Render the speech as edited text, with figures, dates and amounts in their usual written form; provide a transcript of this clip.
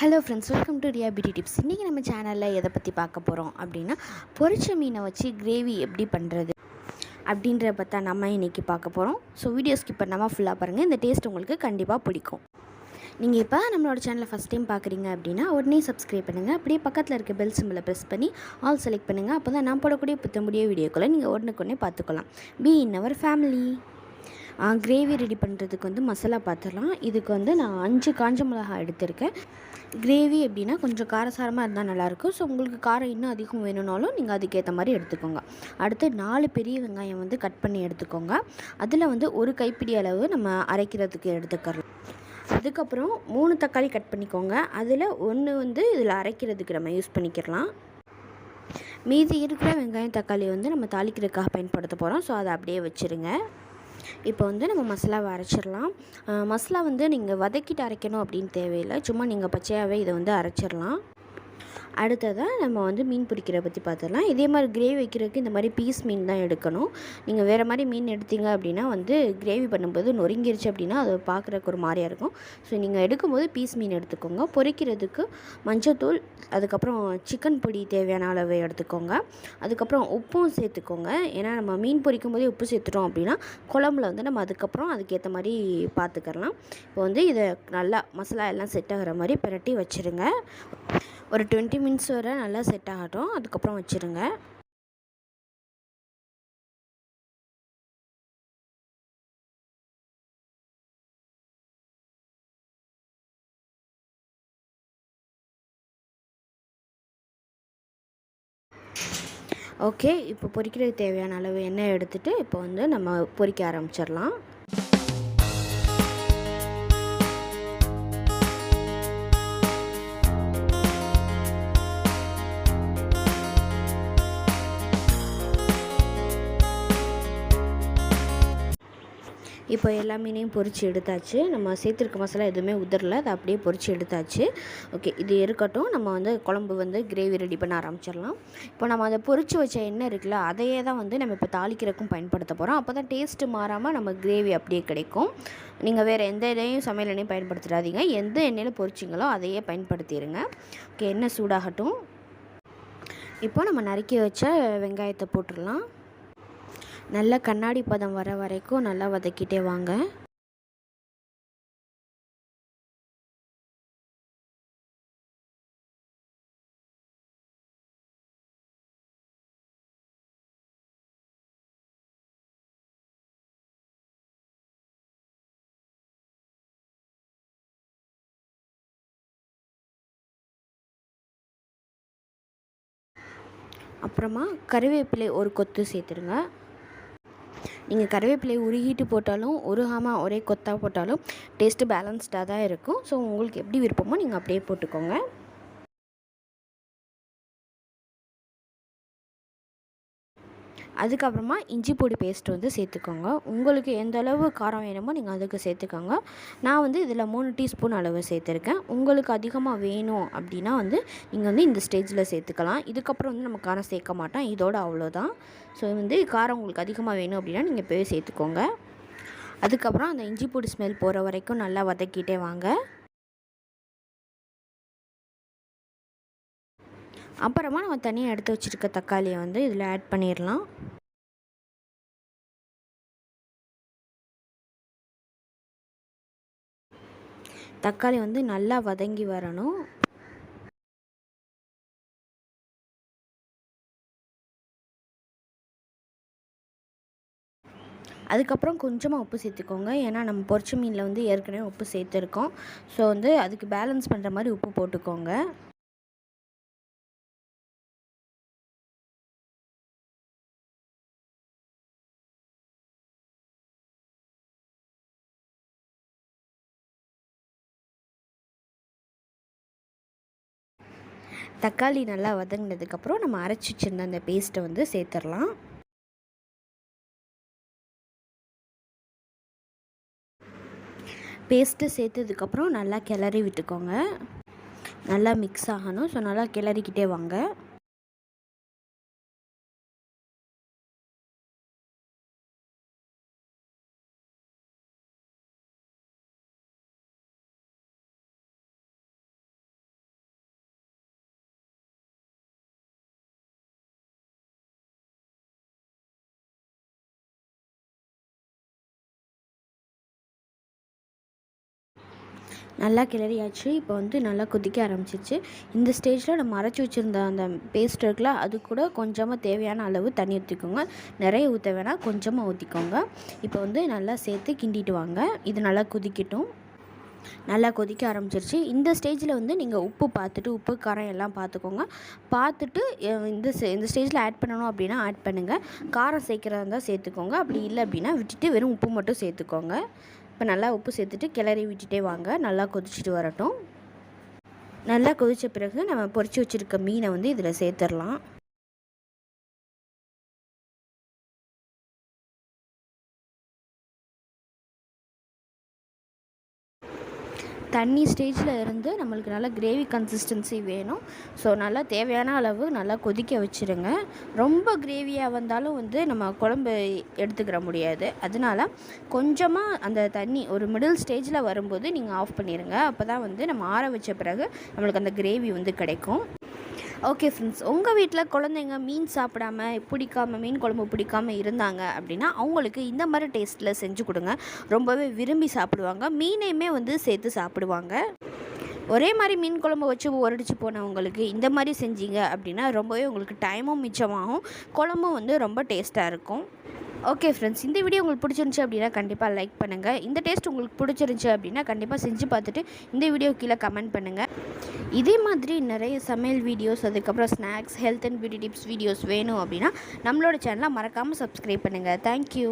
Hello friends, welcome to Riya beauty tips. இன்றைக்கி நம்ம சேனலில் எதை பற்றி பார்க்க போகிறோம் அப்படின்னா, பொரிச்ச மீனை வச்சு கிரேவி எப்படி பண்ணுறது அப்படின்றத பற்றி நம்ம இன்றைக்கி பார்க்க போகிறோம். ஸோ வீடியோ ஸ்கிப் பண்ணாமல் ஃபுல்லாக பாருங்கள். இந்த டேஸ்ட் உங்களுக்கு கண்டிப்பாக பிடிக்கும். நீங்கள் இப்போ நம்மளோட சேனலை ஃபஸ்ட் டைம் பார்க்குறீங்க அப்படின்னா உடனே சப்ஸ்கிரைப் பண்ணுங்கள். அப்படியே பக்கத்தில் இருக்க பெல் சிம்பிளை ப்ரெஸ் பண்ணி ஆல் செலக்ட் பண்ணுங்கள். அப்போ தான் நான் போடக்கூடிய புத்தமுடிய வீடியோக்களை நீங்கள் உடனுக்குடனே பார்த்துக்கலாம். Be in our family. Gravy ready பண்ணுறதுக்கு வந்து மசாலா பார்த்துடலாம். இதுக்கு வந்து நான் 5 காஞ்ச மிளகாய் எடுத்திருக்கேன். கிரேவி எப்படின்னா கொஞ்சம் காரசாரமாக இருந்தால் நல்லாயிருக்கும். ஸோ உங்களுக்கு காரம் இன்னும் அதிகம் வேணும்னாலும் நீங்கள் அதுக்கேற்ற மாதிரி எடுத்துக்கோங்க. அடுத்து 4 பெரிய வெங்காயம் வந்து கட் பண்ணி எடுத்துக்கோங்க. அதில் வந்து ஒரு கைப்பிடி அளவு நம்ம அரைக்கிறதுக்கு எடுத்துக்கலாம். அதுக்கப்புறம் 3 தக்காளி கட் பண்ணிக்கோங்க. அதில் 1 வந்து இதில் அரைக்கிறதுக்கு நம்ம யூஸ் பண்ணிக்கலாம். மீதி இருக்கிற வெங்காயம் தக்காளி வந்து நம்ம தாளிக்கிறதுக்காக பயன்படுத்த போகிறோம். ஸோ அதை அப்படியே வச்சுருங்க. இப்போ வந்து நம்ம மசாலாவை அரைச்சிடலாம். மசாலா வந்து நீங்கள் வதக்கிட்டு அரைக்கணும் அப்படின்னு தேவையில்லை. சும்மா நீங்கள் பச்சையாகவே இதை வந்து அரைச்சிடலாம். அடுத்ததாக நம்ம வந்து மீன் பொரிக்கிறத பற்றி பார்த்துடலாம். இதே மாதிரி கிரேவி வைக்கிறதுக்கு இந்த மாதிரி பீஸ் மீன் தான் எடுக்கணும். நீங்கள் வேறு மாதிரி மீன் எடுத்தீங்க அப்படின்னா வந்து கிரேவி பண்ணும்போது நொறுங்கிருச்சு அப்படின்னா அது பார்க்குறக்கு ஒரு மாதிரியாக இருக்கும். ஸோ நீங்கள் எடுக்கும்போது பீஸ் மீன் எடுத்துக்கோங்க. பொரிக்கிறதுக்கு மஞ்சத்தூள், அதுக்கப்புறம் சிக்கன் பொடி தேவையான அளவு எடுத்துக்கோங்க. அதுக்கப்புறம் உப்பும் சேர்த்துக்கோங்க. ஏன்னா நம்ம மீன் பொரிக்கும் போதே உப்பு சேர்த்துட்டோம் அப்படின்னா குழம்புல வந்து நம்ம அதுக்கப்புறம் அதுக்கேற்ற மாதிரி பார்த்துக்கலாம். இப்போ வந்து இதை நல்லா மசாலா எல்லாம் செட் ஆகிற மாதிரி பிரட்டி வச்சுருங்க. ஒரு 20 மினிட்ஸ் வரை நல்லா செட் ஆகட்டும். அதுக்கப்புறம் வச்சுருங்க. ஓகே, இப்போ பொரிக்கிறதுக்கு தேவையான அளவு எண்ணெய் எடுத்துகிட்டு இப்போ வந்து நம்ம பொரிக்க ஆரம்பிச்சிடலாம். இப்போ எல்லா மீனையும் பொரித்து எடுத்தாச்சு. நம்ம சேர்த்துருக்க மசாலா எதுவுமே உதிரல, அதை அப்படியே பொரித்து எடுத்தாச்சு. ஓகே, இது இருக்கட்டும். நம்ம வந்து குழம்பு வந்து கிரேவி ரெடி பண்ண ஆரம்பிச்சிடலாம். இப்போ நம்ம அதை பொரித்து வச்ச எண்ணெய் இருக்குல்ல, அதையே தான் வந்து நம்ம இப்போ தாளிக்கிறதுக்கும் பயன்படுத்த போகிறோம். அப்போ தான் டேஸ்ட்டு மாறாமல் நம்ம கிரேவி அப்படியே கிடைக்கும். நீங்கள் வேறு எந்த எண்ணெயும் சமையல் எண்ணெயும் பயன்படுத்திடாதீங்க. எந்த எண்ணெயில் பொரிச்சிங்களோ அதையே பயன்படுத்திடுங்க. ஓகே, எண்ணெய் சூடாகட்டும். இப்போ நம்ம நறுக்கி வச்ச வெங்காயத்தை போட்டுடலாம். நல்லா கண்ணாடி பதம் வர வரைக்கும் நல்லா வதக்கிட்டே வாங்க. அப்புறமா கறிவேப்பிலை ஒரு கொத்து சேர்த்துருங்க. நீங்கள் கறிவேப்பிலையை உருகிட்டு போட்டாலும் உருகாமல் ஒரே கொத்தாக போட்டாலும் டேஸ்ட்டு பேலன்ஸ்டாக தான் இருக்கும். ஸோ உங்களுக்கு எப்படி விருப்பமோ நீங்கள் அப்படியே போட்டுக்கோங்க. அதுக்கப்புறமா இஞ்சி பூடி பேஸ்ட் வந்து சேர்த்துக்கோங்க. உங்களுக்கு எந்த அளவு காரம் வேணுமோ நீங்கள் அதுக்கு சேர்த்துக்கோங்க. நான் வந்து இதில் 3 டீஸ்பூன் அளவு சேர்த்துருக்கேன். உங்களுக்கு அதிகமாக வேணும் அப்படின்னா வந்து நீங்கள் வந்து இந்த ஸ்டேஜில் சேர்த்துக்கலாம். இதுக்கப்புறம் வந்து நம்ம காரம் சேர்க்க மாட்டோம். இதோட அவ்வளோதான். ஸோ வந்து காரம் உங்களுக்கு அதிகமாக வேணும் அப்படின்னா நீங்கள் இப்போவே சேர்த்துக்கோங்க. அதுக்கப்புறம் அந்த இஞ்சி பூடி ஸ்மெல் போகிற வரைக்கும் நல்லா வதக்கிட்டே வாங்க. அப்புறமா நம்ம தனியாக எடுத்து வச்சுருக்க தக்காளியை வந்து இதில் ஆட் பண்ணிடலாம். தக்காளி வந்து நல்லா வதங்கி வரணும். அதுக்கப்புறம் கொஞ்சமாக உப்பு சேர்த்துக்கோங்க. ஏன்னா நம்ம பொரிச்ச மீனில் வந்து ஏற்கனவே உப்பு சேர்த்துருக்கோம். ஸோ வந்து அதுக்கு பேலன்ஸ் பண்ணுற மாதிரி உப்பு போட்டுக்கோங்க. தக்காளி நல்லா வதங்கினதுக்கப்புறம் நம்ம அரைச்சி வச்சிருந்த அந்த பேஸ்ட்டை வந்து சேர்த்துடலாம். பேஸ்ட்டு சேர்த்ததுக்கப்புறம் நல்லா கிளறி விட்டுக்கோங்க. நல்லா மிக்ஸ் ஆகணும். ஸோ நல்லா கிளறிக்கிட்டே வாங்க. நல்லா கிளறியாச்சு. இப்போ வந்து நல்லா கொதிக்க ஆரம்பிச்சிருச்சு. இந்த ஸ்டேஜில் நம்ம அரைச்சி வச்சுருந்த அந்த பேஸ்ட் இருக்குல்ல, அது கூட கொஞ்சமாக தேவையான அளவு தண்ணி ஊற்றிக்கோங்க. நிறைய ஊற்ற வேணாம், கொஞ்சமாக ஊற்றிக்கோங்க. இப்போ வந்து நல்லா சேர்த்து கிண்டிட்டு வாங்க. இது நல்லா கொதிக்கட்டும். நல்லா கொதிக்க ஆரம்பிச்சிருச்சு. இந்த ஸ்டேஜில் வந்து நீங்கள் உப்பு பார்த்துட்டு, உப்பு காரம் எல்லாம் பார்த்துக்கோங்க. பார்த்துட்டு இந்த ஸ்டேஜில் ஆட் பண்ணணும் அப்படின்னா ஆட் பண்ணுங்கள். காரம் சேர்க்குறதா இருந்தால் சேர்த்துக்கோங்க. அப்படி இல்லை அப்படின்னா விட்டுட்டு வெறும் உப்பு மட்டும் சேர்த்துக்கோங்க. இப்போ நல்லா உப்பு சேர்த்துட்டு கிளறி விட்டுட்டே வாங்க. நல்லா கொதிச்சுட்டு வரட்டும். நல்லா கொதித்த பிறகு நம்ம பொரிச்சு வச்சுருக்க மீனை வந்து இதில் சேர்த்துடலாம். தண்ணி ஸ்டேஜில் இருந்து நம்மளுக்கு நல்லா கிரேவி கன்சிஸ்டன்சி வேணும். ஸோ நல்லா தேவையான அளவு நல்லா கொதிக்க வச்சுருங்க. ரொம்ப கிரேவியாக வந்தாலும் வந்து நம்ம குழம்பு எடுத்துக்கிற முடியாது. அதனால கொஞ்சமாக அந்த தண்ணி ஒரு மிடில் ஸ்டேஜில் வரும்போது நீங்கள் ஆஃப் பண்ணிடுங்க. அப்போ தான் வந்து நம்ம ஆற வச்ச பிறகு நம்மளுக்கு அந்த கிரேவி வந்து கிடைக்கும். ஓகே ஃப்ரெண்ட்ஸ், உங்கள் வீட்டில் குழந்தைங்க மீன் சாப்பிடாம மீன் குழம்பு பிடிக்காமல் இருந்தாங்க அப்படின்னா அவங்களுக்கு இந்த மாதிரி டேஸ்ட்டில் செஞ்சு கொடுங்க. ரொம்பவே விரும்பி சாப்பிடுவாங்க. மீனையுமே வந்து சேர்த்து சாப்பிடுவாங்க. ஒரே மாதிரி மீன் குழம்பு வச்சு உரடிச்சு போனவங்களுக்கு இந்த மாதிரி செஞ்சீங்க அப்படின்னா ரொம்பவே உங்களுக்கு டைமும் மிச்சமாகும், குழம்பும் வந்து ரொம்ப டேஸ்ட்டாக இருக்கும். ஓகே ஃப்ரெண்ட்ஸ், இந்த வீடியோ உங்களுக்கு பிடிச்சிருந்துச்சி அப்படின்னா கண்டிப்பாக லைக் பண்ணுங்கள். இந்த டேஸ்ட் உங்களுக்கு பிடிச்சிருந்துச்சி அப்படின்னா கண்டிப்பாக செஞ்சு பார்த்துட்டு இந்த வீடியோ கீழே கமெண்ட் பண்ணுங்கள். இதே மாதிரி நிறைய சமையல் வீடியோஸ், அதுக்கப்புறம் snacks, health and beauty tips videos வேணும் அப்படின்னா நம்மளோட சேனலை மறக்காமல் சப்ஸ்கிரைப் பண்ணுங்கள். தேங்க்யூ.